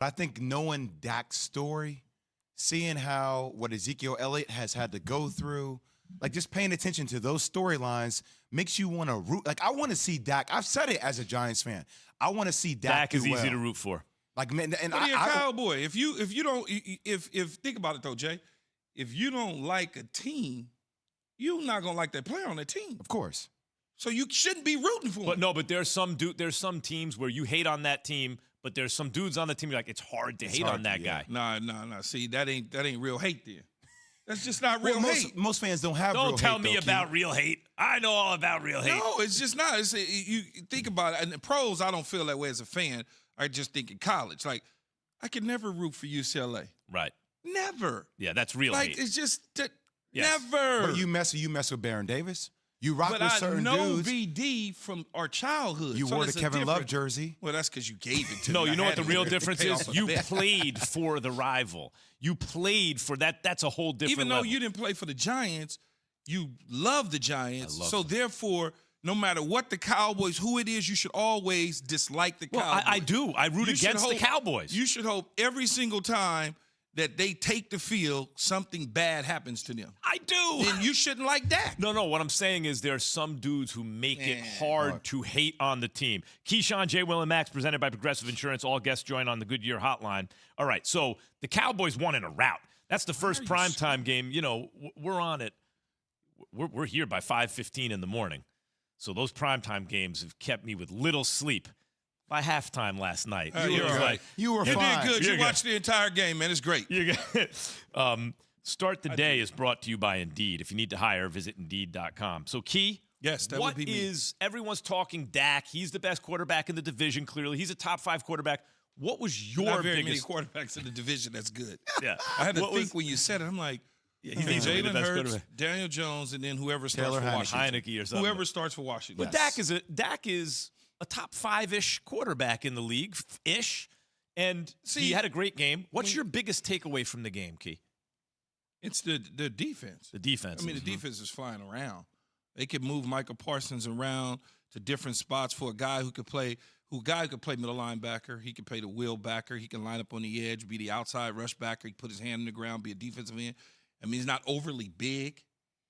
I think knowing Dak's story, seeing what Ezekiel Elliott has had to go through, like just paying attention to those storylines makes you want to root. Like I want to see Dak. I've said it as a Giants fan. I want to see Dak. Dak is easy to root for. Like man, and But you're a Cowboy. If you don't think about it though, Jay, if you don't like a team, you're not gonna like that player on that team. of course. So you shouldn't be rooting for him. But there's some teams where you hate on that team, but there's some dudes on the team you're like, it's hard to hate on that guy. Nah. See, that ain't real hate then. That's just not real hate. Most fans don't have real hate. Don't tell me though, about real hate. I know all about real hate. No, it's just not. You think about it. And the pros, I don't feel that way as a fan. I just think in college. Like, I could never root for UCLA. Right. Never. Yeah, that's real hate. It's just Yes. never. But you mess with Baron Davis. You rock But with I certain know dudes. VD from our childhood. You so wore the that's a Kevin Love different- jersey. Well, that's because you gave it to No, me. you know I what the had real to difference pay is? off a You bet. played for the rival. You played for that. That's a whole different Even though level. you didn't play for the Giants, you love the Giants. I love So them. therefore, no matter what the Cowboys, who it is, you should always dislike the Cowboys. I do. I root You should against the hope- Cowboys. You should hope every single time that they take the field, something bad happens to them. I do. Then you shouldn't like that. No, what I'm saying is there are some dudes who make it hard to hate on the team. Keyshawn, JWill, and Max, presented by Progressive Insurance. All guests join on the Goodyear Hotline. All right, so the Cowboys won in a rout. That's the first primetime game. You know, we're on it. We're here by 5:15 in the morning. So those primetime games have kept me with little sleep. By halftime last night, You were like, You were You fine. did good. You're You good. watched the entire game, man. It's great. you got, Start the Day is brought to you by Indeed. If you need to hire, visit Indeed.com. So, Key, Yes, that what would be me. is everyone's talking Dak? He's the best quarterback in the division. Clearly, he's a top 5 quarterback. What was your Not very biggest? many quarterbacks in the division. That's good. Yeah, I had to What think was- when you said it. I'm like, Yeah, he's easily the Jalen best Hurts, quarterback. Daniel Jones, and then whoever starts Taylor for Heineke. Washington. Heineke or something. Whoever starts for Washington. But Dak is a top 5-ish quarterback in the league, ish. And See, he had a great game. What's your biggest takeaway from the game, Key? It's the defense. The defense. I mean, the defense is flying around. They could move Michael Parsons around to different spots for a guy who could play. Who could play middle linebacker. He can play the wheel backer. He can line up on the edge, be the outside rush backer. He can put his hand in the ground, be a defensive end. I mean, he's not overly big.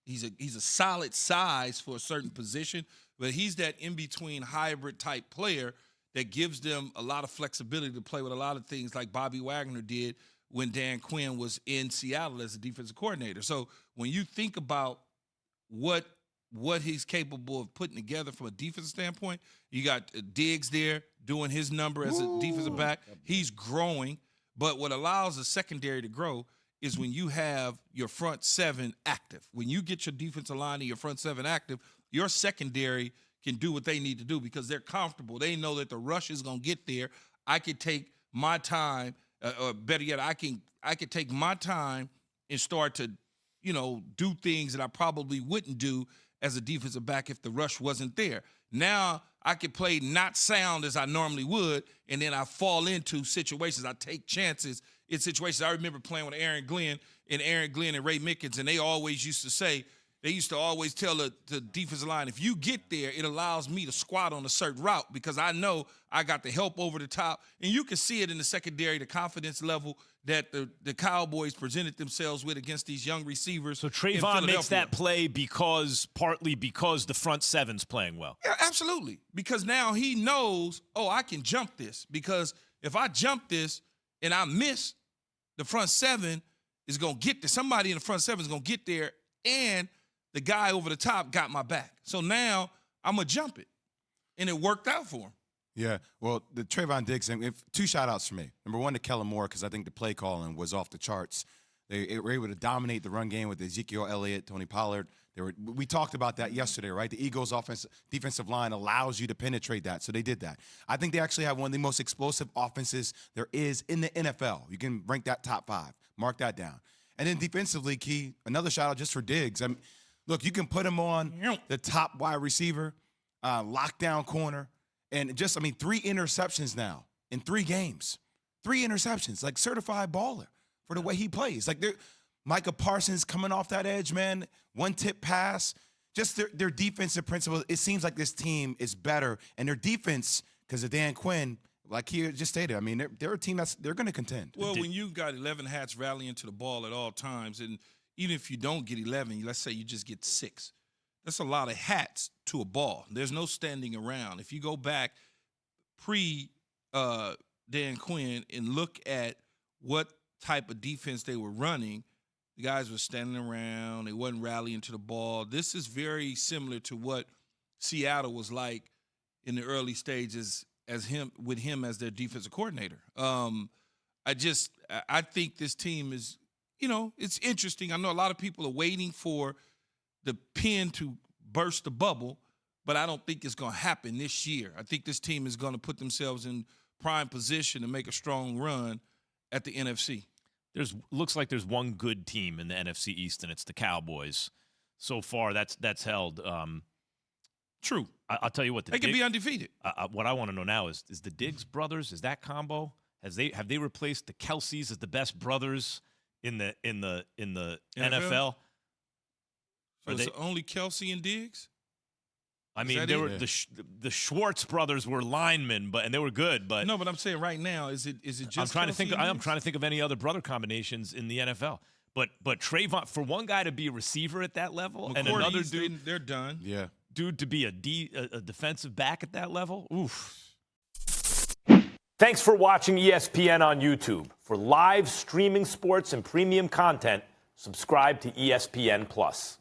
He's a solid size for a certain position, but he's that in-between hybrid type player that gives them a lot of flexibility to play with a lot of things like Bobby Wagner did when Dan Quinn was in Seattle as a defensive coordinator. So when you think about what he's capable of putting together from a defensive standpoint, you got Diggs there doing his number as a defensive back. He's growing, but what allows the secondary to grow is when you have your front seven active. When you get your defensive line and your front seven active, your secondary can do what they need to do because they're comfortable. They know that the rush is going to get there. I could take my time, or better yet, I could take my time and start to, do things that I probably wouldn't do as a defensive back if the rush wasn't there. Now I could play not sound as I normally would, and then I fall into situations. I take chances in situations. I remember playing with Aaron Glenn and Ray Mickens, and they used to always tell the defensive line, if you get there, it allows me to squat on a certain route because I know I got the help over the top. And you can see it in the secondary, the confidence level that the Cowboys presented themselves with against these young receivers. So in Trayvon makes Philadelphia. that play partly because the front seven's playing well. Yeah, absolutely. Because now he knows, I can jump this. Because if I jump this and I miss, the front seven is going to get there. Somebody in the front seven is going to get there, and the guy over the top got my back. So now I'm going to jump it. And it worked out for him. Yeah, well, the Trayvon Diggs thing, 2 shout-outs for me. Number 1 to Kellen Moore because I think the play calling was off the charts. They were able to dominate the run game with Ezekiel Elliott, Tony Pollard. We talked about that yesterday, right? The Eagles' defensive line allows you to penetrate that, so they did that. I think they actually have one of the most explosive offenses there is in the NFL. You can rank that top 5. Mark that down. And then defensively, Key, another shout-out just for Diggs. Look, you can put him on the top wide receiver, lockdown corner, and 3 interceptions now in 3 games. 3 interceptions, like certified baller for the way he plays. Like Micah Parsons coming off that edge, man, 1-tip pass. Just their defensive principles. It seems like this team is better, and their defense, because of Dan Quinn, like he just stated, I mean, they're a team they're going to contend. Well, when you got 11 hats rallying to the ball at all times, and even if you don't get 11, let's say you just get 6, that's a lot of hats to a ball. There's no standing around. If you go back Dan Quinn and look at what type of defense they were running, the guys were standing around. They wasn't rallying to the ball. This is very similar to what Seattle was like in the early stages with him as their defensive coordinator. I think this team is, it's interesting. I know a lot of people are waiting for the pin to burst the bubble, but I don't think it's going to happen this year. I think this team is going to put themselves in prime position to make a strong run at the NFC. Looks like there's one good team in the NFC East, and it's the Cowboys. So far, that's held. True. I'll tell you what. They can be undefeated. What I want to know now is the Diggs brothers, is that combo? Have they replaced the Kelceys as the best brothers in the NFL? So it's only Kelce and Diggs? I mean, the Schwartz brothers were linemen, and they were good. But no, but I'm saying right now, is it just? I'm trying to think of any other brother combinations in the NFL. But Trayvon, for one guy to be a receiver at that level, and another dude, they're done. Yeah, dude to be a defensive back at that level. Oof. Thanks for watching ESPN on YouTube. For live streaming sports and premium content, subscribe to ESPN Plus.